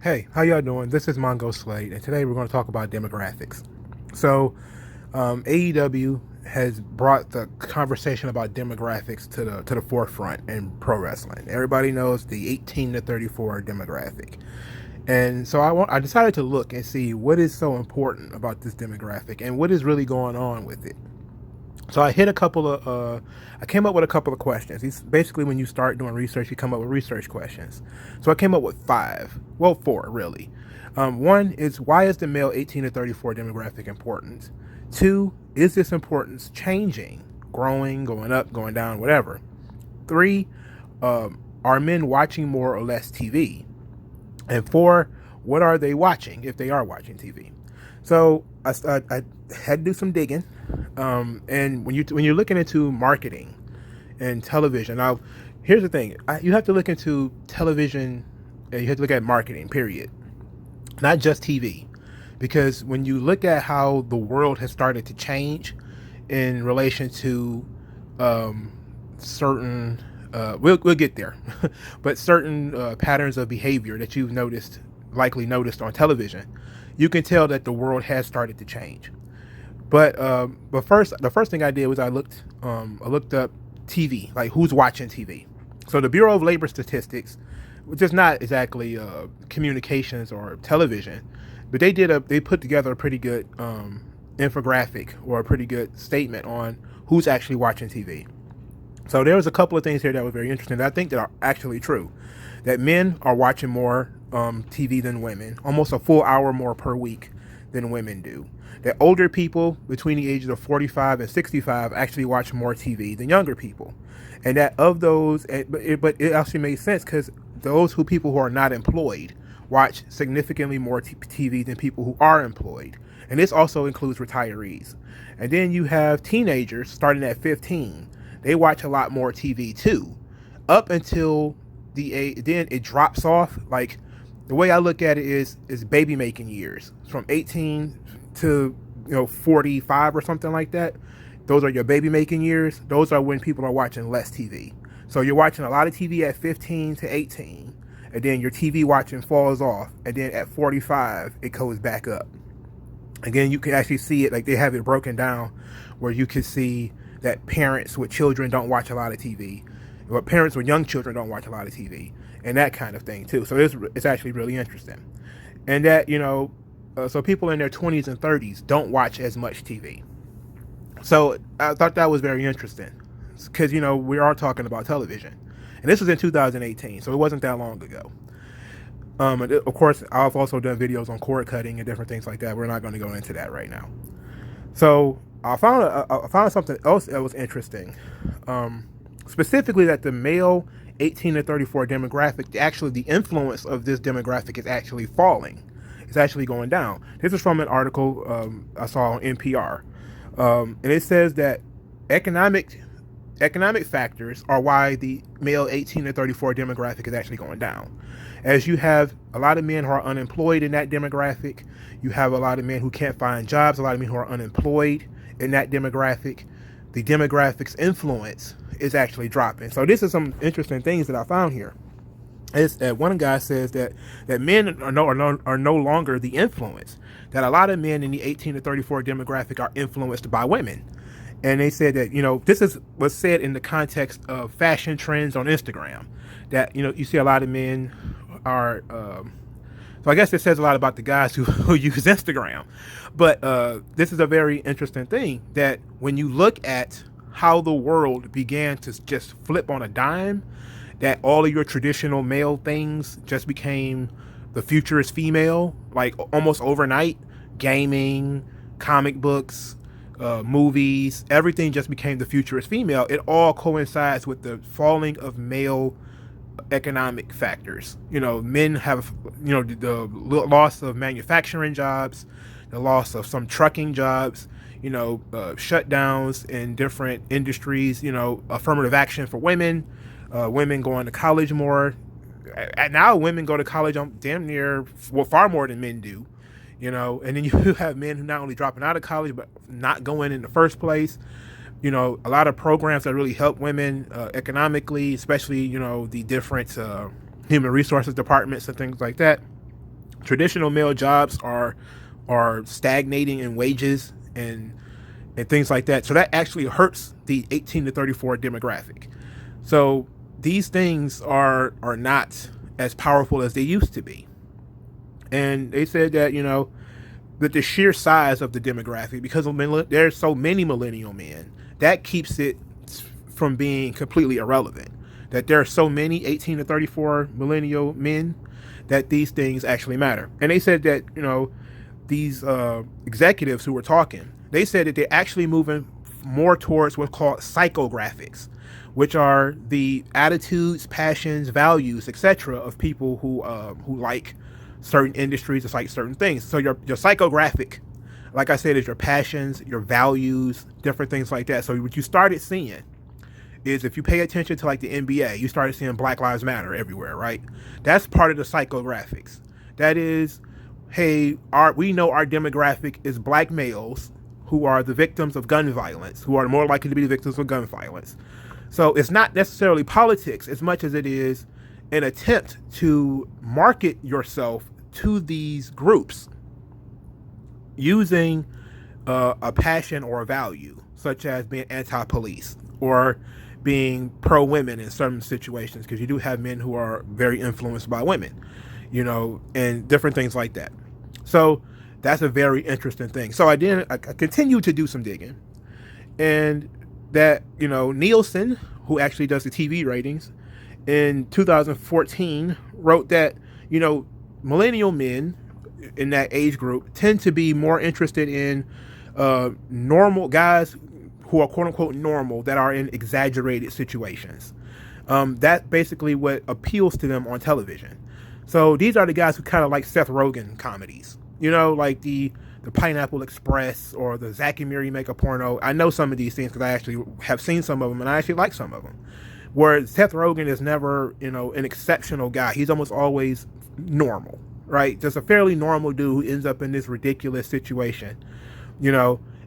Hey, how y'all doing? This is MongoSlade, and today we're going to talk about demographics. So, AEW has brought the conversation about demographics to the forefront in pro wrestling. Everybody knows the 18 to 34 demographic, and so I decided to look and see what is so important about this demographic and what is really going on with it. So I came up with a couple of questions. These basically, when you start doing research, you come up with research questions. So I came up with four really. One is, why is the male 18 to 34 demographic important? Two, is this importance changing, growing, going up, going down, whatever? Three, are men watching more or less TV? And four, what are they watching if they are watching TV? So I had to do some digging, and when you're looking into marketing and television, now here's the thing: you have to look into television, and you have to look at marketing. Period, not just TV, because when you look at how the world has started to change in relation to certain we'll get there, but certain patterns of behavior that you've likely noticed on television, you can tell that the world has started to change. But first, the first thing I did was I looked up TV, like who's watching TV. So the Bureau of Labor Statistics, which is not exactly communications or television, but they put together a pretty good infographic or a pretty good statement on who's actually watching TV. So there was a couple of things here that were very interesting that I think that are actually true. That men are watching more TV than women, almost a full hour more per week than women do. That older people between the ages of 45 and 65 actually watch more TV than younger people. And that of those, but it actually makes sense because people who are not employed watch significantly more TV than people who are employed. And this also includes retirees. And then you have teenagers starting at 15. They watch a lot more TV too, up until then it drops off. Like, the way I look at it is baby making years from 18 to 45 or something like that. Those are your baby making years. Those are when people are watching less TV. So you're watching a lot of TV at 15 to 18, and then your TV watching falls off, and then at 45 it goes back up. Again, you can actually see it, like they have it broken down where you can see that parents with children don't watch a lot of TV, or parents with young children don't watch a lot of TV, and that kind of thing too. So it's actually really interesting, and that so people in their 20s and 30s don't watch as much TV. So I thought that was very interesting because we are talking about television, and this was in 2018, so it wasn't that long ago. And of course, I've also done videos on cord cutting and different things like that. We're not going to go into that right now. So I found something else that was interesting, specifically that the male 18 to 34 demographic, actually the influence of this demographic is actually falling. It's actually going down. This is from an article I saw on NPR, and it says that economic factors are why the male 18 to 34 demographic is actually going down. As you have a lot of men who are unemployed in that demographic, you have a lot of men who can't find jobs, a lot of men who are unemployed in that demographic. The demographic's influence is actually dropping. So this is some interesting things that I found here. It's that one guy says that men are no longer the influence. That a lot of men in the 18 to 34 demographic are influenced by women. And they said that, this was said in the context of fashion trends on Instagram. That, you see a lot of men are, so I guess it says a lot about the guys who use Instagram. But this is a very interesting thing, that when you look at how the world began to just flip on a dime, that all of your traditional male things just became the future is female, like almost overnight. Gaming, comic books, movies, everything just became the future is female. It all coincides with the falling of male economic factors. Men have, the loss of manufacturing jobs, the loss of some trucking jobs, shutdowns in different industries, affirmative action for women, women going to college more. And now women go to college damn near, well, far more than men do. And then you have men who not only dropping out of college, but not going in the first place. A lot of programs that really help women economically, especially, the different human resources departments and things like that. Traditional male jobs are stagnating in wages and things like that. So that actually hurts the 18 to 34 demographic. So these things are not as powerful as they used to be. And they said that, that the sheer size of the demographic, because there's so many millennial men, that keeps it from being completely irrelevant. That there are so many 18 to 34 millennial men that these things actually matter. And they said that, these executives who were talking, they said that they're actually moving more towards what's called psychographics, which are the attitudes, passions, values, etc. of people who like certain industries, it's like certain things. So your psychographic, like I said, is your passions, your values, different things like that. So what you started seeing is, if you pay attention to like the NBA, you started seeing Black Lives Matter everywhere, right? That's part of the psychographics. That is, hey, we know our demographic is black males who are the victims of gun violence, who are more likely to be the victims of gun violence. So it's not necessarily politics as much as it is an attempt to market yourself to these groups using a passion or a value, such as being anti-police or being pro-women in certain situations, because you do have men who are very influenced by women, and different things like that. So that's a very interesting thing. So I continued to do some digging, and that, Nielsen, who actually does the TV ratings, in 2014 wrote that, millennial men in that age group tend to be more interested in normal guys who are quote unquote normal, that are in exaggerated situations. That's basically what appeals to them on television. So these are the guys who kind of like Seth Rogen comedies, like the Pineapple Express or the Zack and Miri Make a Porno. I know some of these things because I actually have seen some of them, and I actually like some of them. Where Seth Rogen is never, an exceptional guy. He's almost always normal, right? Just a fairly normal dude who ends up in this ridiculous situation,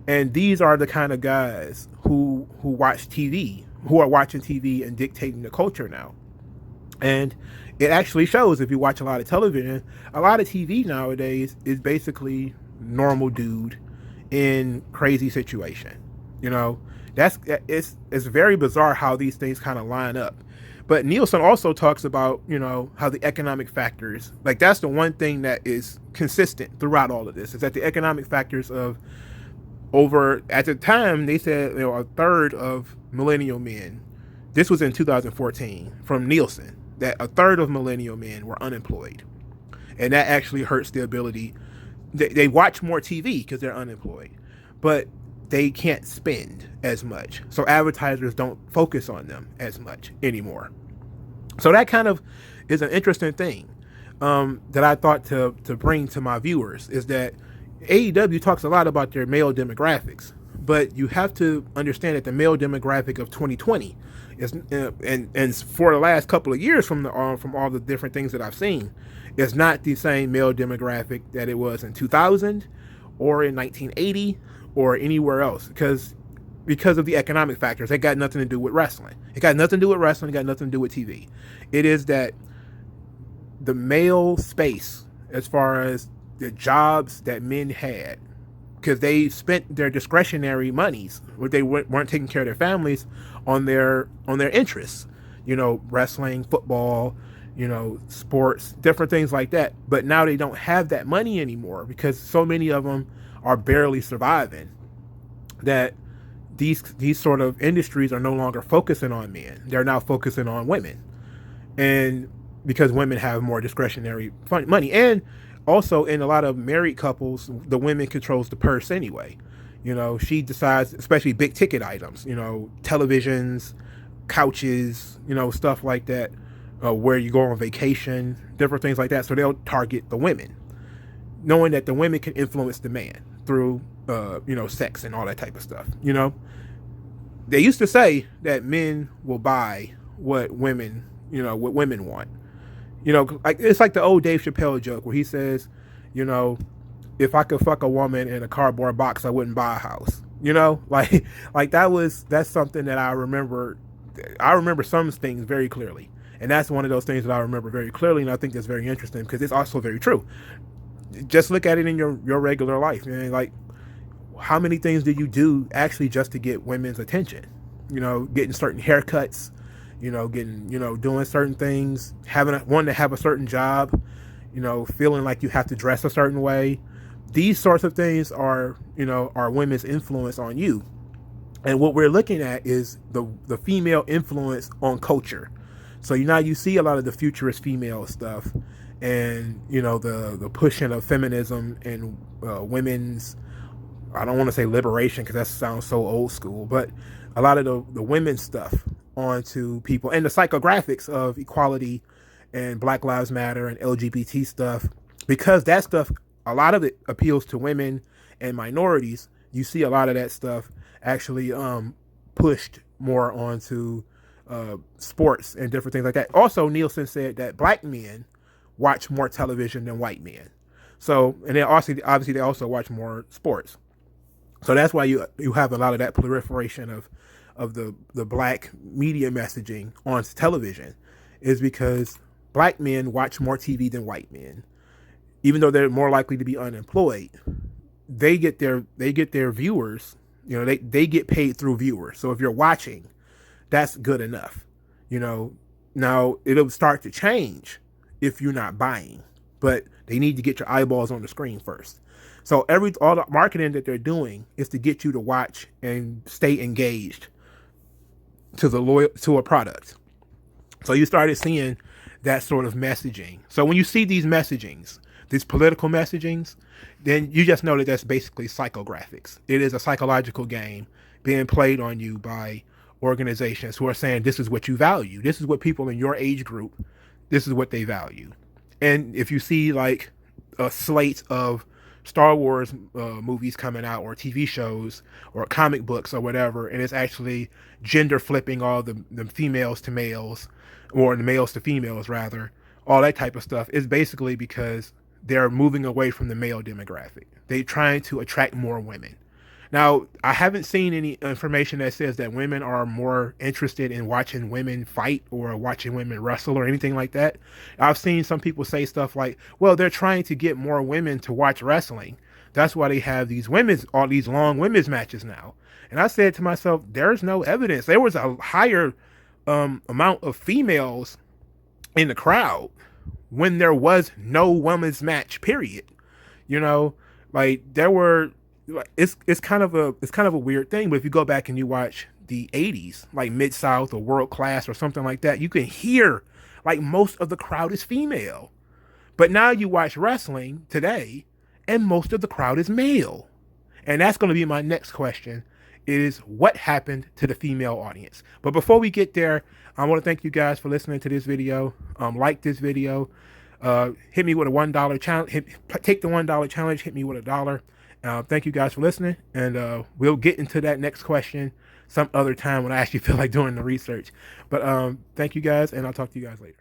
And these are the kind of guys who watch TV, who are watching TV and dictating the culture now. And it actually shows. If you watch a lot of television, a lot of TV nowadays is basically normal dude in crazy situation. It's very bizarre how these things kind of line up. But Nielsen also talks about, how the economic factors, like that's the one thing that is consistent throughout all of this, is that the economic factors of at the time, they said, a third of millennial men, this was in 2014 from Nielsen, that a third of millennial men were unemployed. And that actually hurts the ability. They watch more TV because they're unemployed, but they can't spend as much. So advertisers don't focus on them as much anymore. So that kind of is an interesting thing that I thought to bring to my viewers, is that AEW talks a lot about their male demographics, but you have to understand that the male demographic of 2020 is, and for the last couple of years from all the different things that I've seen, is not the same male demographic that it was in 2000 or in 1980 or anywhere else, because of the economic factors. It got nothing to do with wrestling. It got nothing to do with wrestling. It got nothing to do with TV. It is that the male space, as far as the jobs that men had, because they spent their discretionary monies, where they weren't taking care of their families, on their interests, wrestling, football, sports, different things like that. But now they don't have that money anymore, because so many of them are barely surviving, that these sort of industries are no longer focusing on men. They're now focusing on women, and because women have more discretionary money. And also, in a lot of married couples, the women controls the purse anyway. She decides, especially big ticket items, televisions, couches, stuff like that, where you go on vacation, different things like that. So they'll target the women, knowing that the women can influence the man through, sex and all that type of stuff. They used to say that men will buy what women want. Like it's like the old Dave Chappelle joke where he says, if I could fuck a woman in a cardboard box, I wouldn't buy a house. Like that's something that I remember. I remember some things very clearly, And that's one of those things that I remember very clearly, and I think that's very interesting because it's also very true. Just look at it in your regular life, man. Like, how many things do you do actually just to get women's attention? Getting certain haircuts, getting, doing certain things, wanting to have a certain job, feeling like you have to dress a certain way. These sorts of things are women's influence on you. And what we're looking at is the female influence on culture. So you see a lot of the futurist female stuff, and the pushing of feminism and women's, I don't want to say liberation because that sounds so old school, but a lot of the women's stuff onto people, and the psychographics of equality and Black Lives Matter and LGBT stuff, because that stuff, a lot of it appeals to women and minorities. You see a lot of that stuff actually pushed more onto sports and different things like that. Also, Nielsen said that black men watch more television than white men. So, and then also, obviously, they also watch more sports. So that's why you have a lot of that proliferation of the black media messaging on television, is because black men watch more TV than white men. Even though they're more likely to be unemployed, they get their viewers, they get paid through viewers. So if you're watching, that's good enough. Now it'll start to change if you're not buying, but they need to get your eyeballs on the screen first. So all the marketing that they're doing is to get you to watch and stay engaged to a product. So you started seeing that sort of messaging. So when you see these messagings, these political messagings, then you just know that that's basically psychographics. It is a psychological game being played on you by organizations who are saying, this is what you value. This is what people in your age group, this is what they value. And if you see like a slate of Star Wars movies coming out, or TV shows, or comic books, or whatever, and it's actually gender flipping all the females to males, or the males to females rather, all that type of stuff, is basically because they're moving away from the male demographic. They're trying to attract more women. Now, I haven't seen any information that says that women are more interested in watching women fight or watching women wrestle or anything like that. I've seen some people say stuff like, well, they're trying to get more women to watch wrestling. That's why they have all these long women's matches now. And I said to myself, there's no evidence. There was a higher amount of females in the crowd when there was no women's match, period. Like there were, it's kind of a weird thing, but if you go back and you watch the 80s, like Mid-South or World Class or something like that, you can hear like most of the crowd is female. But now you watch wrestling today and most of the crowd is male. And that's going to be my next question, is what happened to the female audience? But before we get there, I want to thank you guys for listening to this video. Like this video, hit me with a $1 challenge, take the $1 challenge, hit me with $1. Thank you guys for listening, and we'll get into that next question some other time when I actually feel like doing the research. But thank you guys, and I'll talk to you guys later.